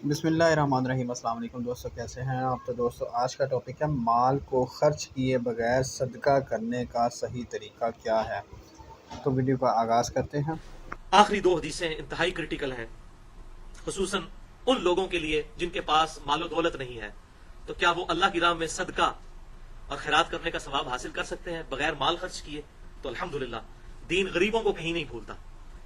بسم اللہ الرحمن الرحیم۔ السلام علیکم دوستو، کیسے ہیں آپ؟ تو دوستو آج کا ٹاپک ہے مال کو خرچ کیے بغیر صدقہ کرنے کا صحیح طریقہ کیا ہے۔ تو ویڈیو کا آغاز کرتے ہیں۔ آخری دو حدیثیں انتہائی کرٹیکل ہیں، خصوصاً ان لوگوں کے لیے جن کے پاس مال و دولت نہیں ہے، تو کیا وہ اللہ کی راہ میں صدقہ اور خیرات کرنے کا ثواب حاصل کر سکتے ہیں بغیر مال خرچ کیے؟ تو الحمدللہ دین غریبوں کو کہیں نہیں بھولتا۔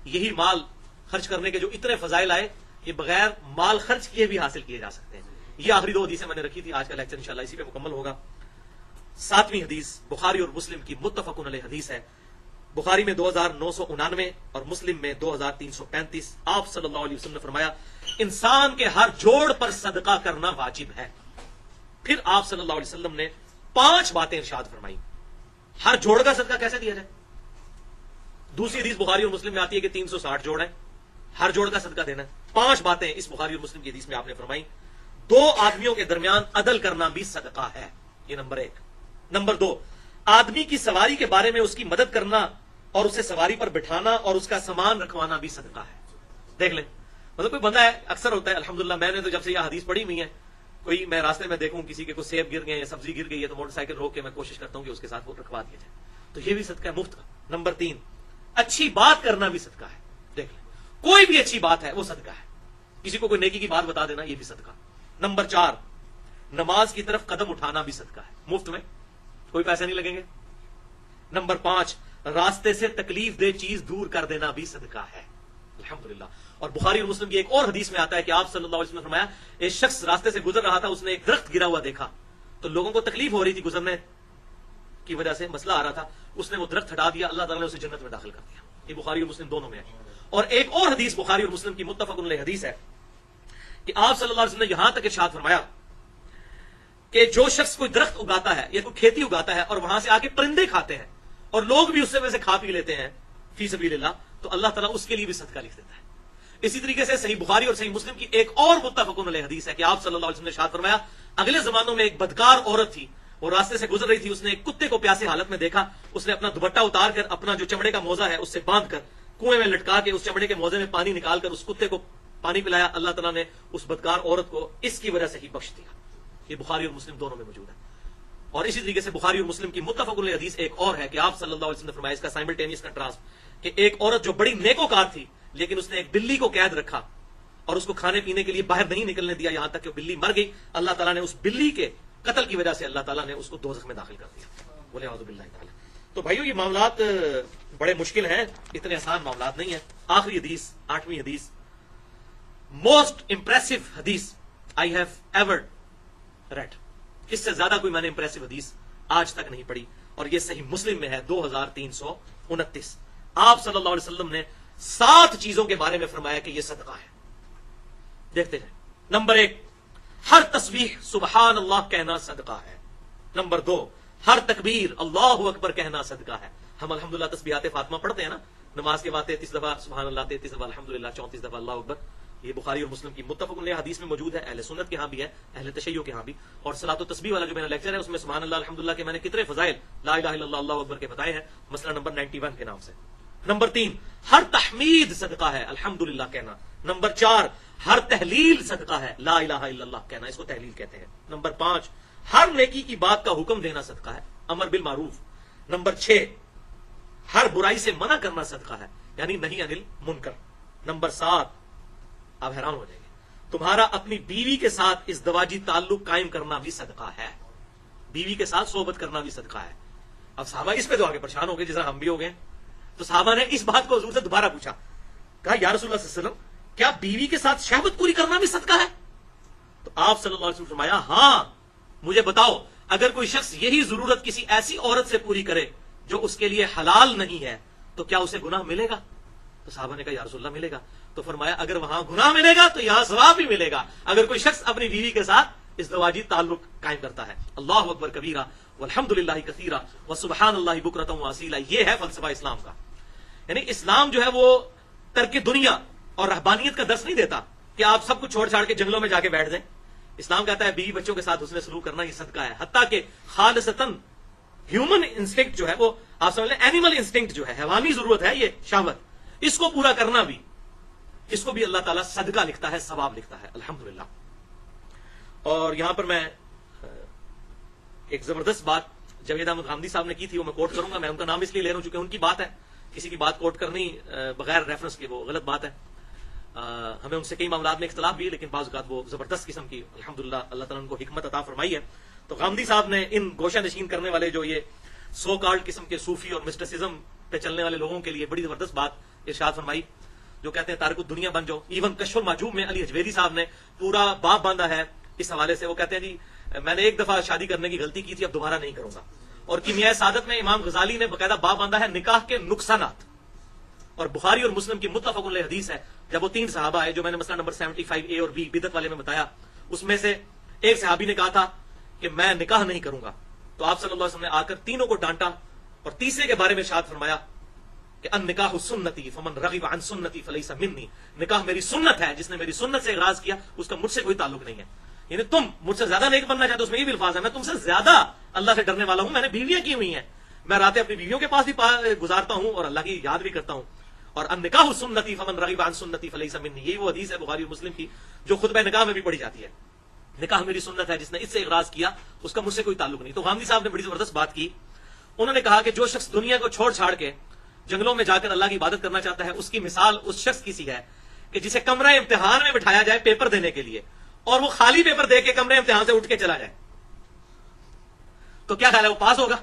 یہی مال خرچ کرنے کے جو اتنے فضائل آئے، یہ بغیر مال خرچ کیے بھی حاصل کیے جا سکتے ہیں۔ یہ آخری دو حدیثیں میں نے رکھی تھی، آج کا لیکچر انشاءاللہ اسی پہ مکمل ہوگا۔ ساتویں حدیث بخاری اور مسلم کی متفق علیہ حدیث ہے، بخاری میں 2999 اور مسلم میں 2335۔ آپ صلی اللہ علیہ وسلم نے فرمایا انسان کے ہر جوڑ پر صدقہ کرنا واجب ہے۔ پھر آپ صلی اللہ علیہ وسلم نے 5 باتیں ارشاد فرمائی۔ ہر جوڑ کا صدقہ کیسے دیا جائے؟ دوسری حدیث بخاری اور مسلم میں آتی ہے کہ 360 جوڑ ہیں، ہر جوڑ کا صدقہ دینا ہے۔ 5 باتیں اس بخاری اور مسلم کی حدیث میں آپ نے فرمائی۔ 2 آدمیوں کے درمیان عدل کرنا بھی صدقہ ہے، یہ نمبر 1۔ نمبر 2، آدمی کی سواری کے بارے میں اس کی مدد کرنا اور اسے سواری پر بٹھانا اور اس کا سامان رکھوانا بھی صدقہ ہے۔ دیکھ لیں، مطلب کوئی بندہ ہے، اکثر ہوتا ہے، الحمدللہ میں نے تو جب سے یہ حدیث پڑھی ہوئی ہے، کوئی میں راستے میں دیکھوں کسی کے کوئی سیب گر گئے یا سبزی گر گئی ہے تو موٹر سائیکل روک کے میں کوشش کرتا ہوں کہ اس کے ساتھ وہ رکھوا دیا جائے، تو یہ بھی صدقہ ہے مفت کا۔ نمبر 3، اچھی بات کرنا بھی صدقہ ہے۔ دیکھ لیں، کوئی بھی اچھی بات ہے وہ صدقہ ہے، کسی کو کوئی نیکی کی بات بتا دینا، یہ بھی صدقہ۔ نمبر 4، نماز کی طرف قدم اٹھانا بھی صدقہ ہے، مفت میں، کوئی پیسے نہیں لگیں گے۔ نمبر 5، راستے سے تکلیف دہ چیز دور کر دینا بھی صدقہ ہے، الحمدللہ۔ اور بخاری اور مسلم کی ایک اور حدیث میں آتا ہے کہ آپ صلی اللہ علیہ وسلم نے فرمایا ایک شخص راستے سے گزر رہا تھا، اس نے ایک درخت گرا ہوا دیکھا تو لوگوں کو تکلیف ہو رہی تھی، گزرنے کی وجہ سے مسئلہ آ رہا تھا، اس نے وہ درخت ہٹا دیا، اللہ تعالیٰ نے اسے جنت میں داخل کر دیا۔ یہ بخاری اور مسلم دونوں میں ہے۔ اور ایک اور حدیث بخاری اور مسلم کی متفق علیہ حدیث ہے کہ آپ صلی اللہ علیہ وسلم نے یہاں تک ارشاد فرمایا کہ جو شخص کوئی درخت اگاتا ہے یا کوئی کھیتی اگاتا ہے اور وہاں سے آ کے پرندے کھاتے ہیں اور لوگ بھی اس سے ویسے کھا پی لیتے ہیں فی سبیل اللہ، تو اللہ تعالیٰ اس کے لیے بھی صدقہ لکھ دیتا ہے۔ اسی طریقے سے صحیح بخاری اور صحیح مسلم کی ایک اور متفق علیہ حدیث ہے کہ آپ صلی اللہ علیہ وسلم نے ارشاد فرمایا اگلے زمانوں میں ایک بدکار عورت تھی، وہ راستے سے گزر رہی تھی، اس نے ایک کتے کو پیاسے حالت میں دیکھا، اس نے اپنا دوپٹہ اتار کر اپنا جو چمڑے کا موزہ ہے اس سے باندھ کر کنویں میں لٹکا کے اس چمڑے کے موزے میں پانی نکال کر اس کتے کو پانی پلایا، اللہ تعالیٰ نے اس بدکار عورت کو اس کی وجہ سے ہی بخش دیا۔ یہ بخاری اور مسلم دونوں میں موجود ہے۔ اور اسی طریقے سے بخاری اور مسلم کی متفق علیہ حدیث ایک اور ہے کہ آپ صلی اللہ علیہ وسلم نے فرمایا اس کا سائملٹینیس کنٹراسٹ کہ ایک عورت جو بڑی نیکوکار تھی لیکن اس نے ایک بلی کو قید رکھا اور اس کو کھانے پینے کے لیے باہر نہیں نکلنے دیا یہاں تک کہ بلی مر گئی، اللہ تعالیٰ نے اس بلی کے قتل کی وجہ سے اللہ تعالیٰ نے اس کو دوزخ میں داخل کر دیا۔ بولے اعوذ باللہ تعالیٰ۔ تو بھائیو یہ معاملات بڑے مشکل ہیں، اتنے آسان معاملات نہیں ہیں۔ آخری حدیث، 8ویں حدیث، موسٹ امپریسو حدیث آئی ہیو ایور ریڈ، اس سے زیادہ کوئی میں نے امپریسو حدیث آج تک نہیں پڑھی، اور یہ صحیح مسلم میں ہے 2329۔ آپ صلی اللہ علیہ وسلم نے 7 چیزوں کے بارے میں فرمایا کہ یہ صدقہ ہے، دیکھتے جائیں۔ نمبر 1، ہر تسبیح سبحان اللہ کہنا صدقہ ہے۔ نمبر 2، ہر تکبیر اللہ اکبر کہنا صدقہ ہے۔ ہم الحمدللہ تسبیحات فاطمہ پڑھتے ہیں نا، نماز کے بعد 33 دفعہ سبحان اللہ، 33 دفعہ الحمدللہ، 34 دفعہ اللہ اکبر۔ یہ بخاری اور مسلم کی متفق علیہ حدیث میں موجود ہے، اہل سنت کے ہاں بھی ہے، اہل تشیع کے ہاں بھی۔ اور صلاۃ و تسبیح والا جو میرا لیکچر ہے اس میں سبحان اللہ الحمدللہ کے میں نے کتنے فضائل لا الہ الا اللہ اللہ اکبر کے بتائے ہیں، مسئلہ نمبر 91 کے نام سے۔ نمبر 3، ہر تحمید صدقہ ہے، الحمدللہ کہنا۔ نمبر 4، ہر تحلیل صدقہ ہے، لا الہ الا اللہ کہنا، اس کو تحلیل کہتے ہیں۔ نمبر 5، ہر نیکی کی بات کا حکم دینا صدقہ ہے، امر بالمعروف۔ نمبر 6، ہر برائی سے منع کرنا صدقہ ہے، یعنی نہیں انل منکر۔ نمبر 7، آپ حیران ہو جائیں گے، تمہارا اپنی بیوی کے ساتھ ازدواجی تعلق قائم کرنا بھی صدقہ ہے، بیوی کے ساتھ صحبت کرنا بھی صدقہ ہے۔ اب صحابہ اس پہ تو آگے پریشان ہو گئے، جس طرح ہم بھی ہو گئے، تو صحابہ نے اس بات کو حضور سے دوبارہ پوچھا، کہا یا رسول اللہ صلی اللہ علیہ وسلم کیا بیوی کے ساتھ شہوت پوری کرنا بھی صدقہ ہے؟ تو آپ صلی اللہ علیہ وسلم نے فرمایا ہاں، مجھے بتاؤ اگر کوئی شخص یہی ضرورت کسی ایسی عورت سے پوری کرے جو اس کے لیے حلال نہیں ہے تو کیا اسے گناہ ملے گا؟ تو صحابہ نے کہا یا رسول اللہ ملے گا۔ تو فرمایا اگر وہاں گناہ ملے گا تو یہاں ثواب بھی ملے گا، اگر کوئی شخص اپنی بیوی کے ساتھ ازدواجی تعلق قائم کرتا ہے۔ اللہ اکبر کبیرہ والحمد للہ کثیرہ وسبحان اللہ بکرۃ واصیلہ، یہ ہے فلسفہ اسلام کا۔ یعنی اسلام جو ہے وہ ترک دنیا اور رہبانیت کا درس نہیں دیتا کہ آپ سب کچھ چھوڑ چھاڑ کے جنگلوں میں جا کے بیٹھ جائیں۔ اسلام کہتا ہے بیوی بچوں کے ساتھ حسن سلوک کرنا یہ صدقہ ہے، حتیٰ کہ خالصتاً ہیومن انسٹنکٹ جو ہے وہ آپ سمجھ لیں، اینیمل انسٹنکٹ جو ہے، حیوانی ضرورت ہے یہ شہوت، اس کو پورا کرنا بھی اس کو بھی اللہ تعالیٰ صدقہ لکھتا ہے، ثواب لکھتا ہے، الحمدللہ۔ اور یہاں پر میں ایک زبردست بات جاوید احمد غامدی صاحب نے کی تھی، وہ میں کوٹ کروں گا۔ میں ان کا نام اس لیے لے رہا ہوں چونکہ ان کی بات ہے، کسی کی بات کوٹ کرنی بغیر ریفرنس کے وہ غلط بات ہے۔ ہمیں ان سے کئی معاملات میں اختلاف بھی ہے، لیکن بعض اوقات وہ زبردست قسم کی الحمدللہ اللہ تعالیٰ نے ان کو حکمت عطا فرمائی ہے۔ تو غامدی صاحب نے ان گوشہ نشین کرنے والے جو یہ سو کالڈ قسم کے صوفی اور مسٹسزم پہ چلنے والے لوگوں کے لیے بڑی زبردست بات ارشاد فرمائی، جو کہتے ہیں تارک الدنیا بن جاؤ۔ ایون کشف المحجوب میں علی حجویری صاحب نے پورا باب باندھا ہے اس حوالے سے۔ وہ کہتے ہیں جی میں نے ایک دفعہ شادی کرنے کی غلطی کی تھی، اب دوبارہ نہیں کروں گا۔ اور کیمیائے سعادت میں امام غزالی نے باقاعدہ باب باندھا ہے نکاح کے نقصانات، اور بخاری اور مسلم کی متفق علیہ حدیث ہے، جب وہ 3 صحابہ آئے جو میں نے مسئلہ نمبر 75A اور B بدعت والے میں بتایا، اس میں سے ایک صحابی نے کہا تھا کہ میں نکاح نہیں کروں گا، تو آپ صلی اللہ علیہ وسلم نے آ کر تینوں کو ڈانٹا، اور تیسرے کے بارے میں ارشاد فرمایا کہ ان نکاح سنتی فمن رغب عن سنتی فلیس منی، نکاح میری سنت ہے، جس نے میری سنت سے اغراض کیا اس کا مجھ سے کوئی تعلق نہیں ہے۔ یعنی تم مجھ سے زیادہ نیک بننا چاہتے ہو، اس میں یہ بھی الفاظ ہے میں تم سے زیادہ اللہ سے ڈرنے والا ہوں، میں نے بیویاں کی ہوئی ہیں، میں راتیں اپنی بیویوں کے پاس بھی گزارتا ہوں اور اللہ کی یاد بھی کرتا ہوں۔ اور ان نکاح سنتی فمن رغب عن سنتی فلیس منی، یہی وہ حدیث ہے بخاری اور مسلم کی جو خطبہ نکاح میں بھی پڑھی جاتی ہے، نکاح میری سنت ہے، جس نے اس سے اغراض کیا اس کا مجھ سے کوئی تعلق نہیں۔ تو غامدی صاحب نے بڑی زبردست بات کی، انہوں نے کہا کہ جو شخص دنیا کو چھوڑ چھاڑ کے جنگلوں میں جا کر اللہ کی عبادت کرنا چاہتا ہے، اس کی مثال اس شخص کی سی ہے کہ جسے کمرہ امتحان میں بٹھایا جائے پیپر دینے کے لیے، اور وہ خالی پیپر دے کے کمرے امتحان سے اٹھ کے چلا جائے، تو کیا خیال ہے وہ پاس ہوگا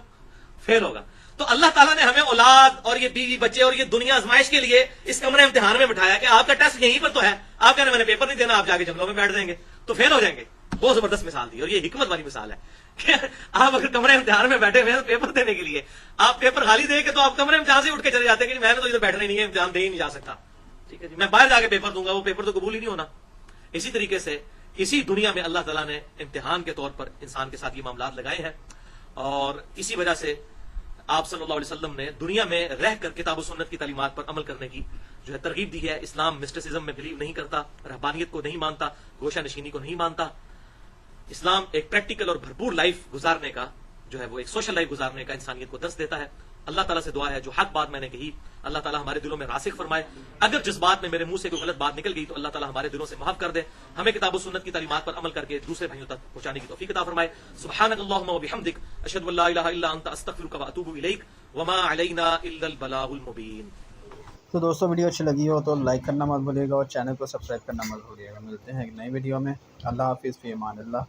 فیل ہوگا؟ تو اللہ تعالیٰ نے ہمیں اولاد اور یہ بیوی بچے اور یہ دنیا آزمائش کے لیے اس کمرے امتحان میں بٹھایا کہ آپ کا ٹیسٹ یہیں پر تو ہے، آپ کہنے میں نے پیپر نہیں دینا، آپ جا کے جنگلوں میں بیٹھ جائیں گے تو فیل ہو جائیں گے۔ بہت زبردست مثال دی، اور یہ حکمت والی مثال ہے کہ آپ اگر کمرے امتحان میں بیٹھے ہوئے ہیں پیپر دینے کے لیے، آپ پیپر خالی دے کے تو آپ کمرے امتحان سے اٹھ کے چلے جاتے ہیں کہ میں نے تو ادھر بیٹھنا ہی نہیں ہے، امتحان دے ہی نہیں جا سکتا، ٹھیک ہے جی میں باہر جا کے پیپر دوں گا، وہ پیپر تو قبول ہی نہیں ہونا۔ اسی طریقے سے اسی دنیا میں اللہ تعالیٰ نے امتحان کے طور پر انسان کے ساتھ یہ معاملات لگائے ہیں، اور اسی وجہ سے آپ صلی اللہ علیہ وسلم نے دنیا میں رہ کر کتاب و سنت کی تعلیمات پر عمل کرنے کی جو ہے ترغیب دی ہے۔ اسلام مسٹسزم میں بلیو نہیں کرتا، رہبانیت کو نہیں مانتا، گوشہ نشینی کو نہیں مانتا۔ اسلام ایک پریکٹیکل اور بھرپور لائف گزارنے کا جو ہے وہ ایک سوشل لائف گزارنے کا انسانیت کو درس دیتا ہے۔ اللہ تعالیٰ سے دعا ہے جو حق بات میں نے کہی اللہ تعالیٰ ہمارے دلوں میں راسخ فرمائے، اگر جس بات میں میرے منہ سے کوئی غلط بات نکل گئی تو اللہ تعالیٰ ہمارے دلوں سے معاف کر دے، ہمیں کتاب و سنت کی تعلیمات پر عمل کر کے دوسرے بھائیوں تک پہنچانے کی توفیق عطا فرمائے۔ سبحانک اللہم و بحمدک، اشہد ان لا الہ الا انت، استغفرک و اتوب الیک، وما علینا الا البلاغ المبین۔ تو دوستوں ویڈیو اچھی لگی ہو تو لائک کرنا مت بھولیے گا، اور چینل کو سبسکرائب کرنا مت بھولیے گا۔ ملتے ہیں ایک نئی ویڈیو میں، اللہ حافظ، فی امان اللہ۔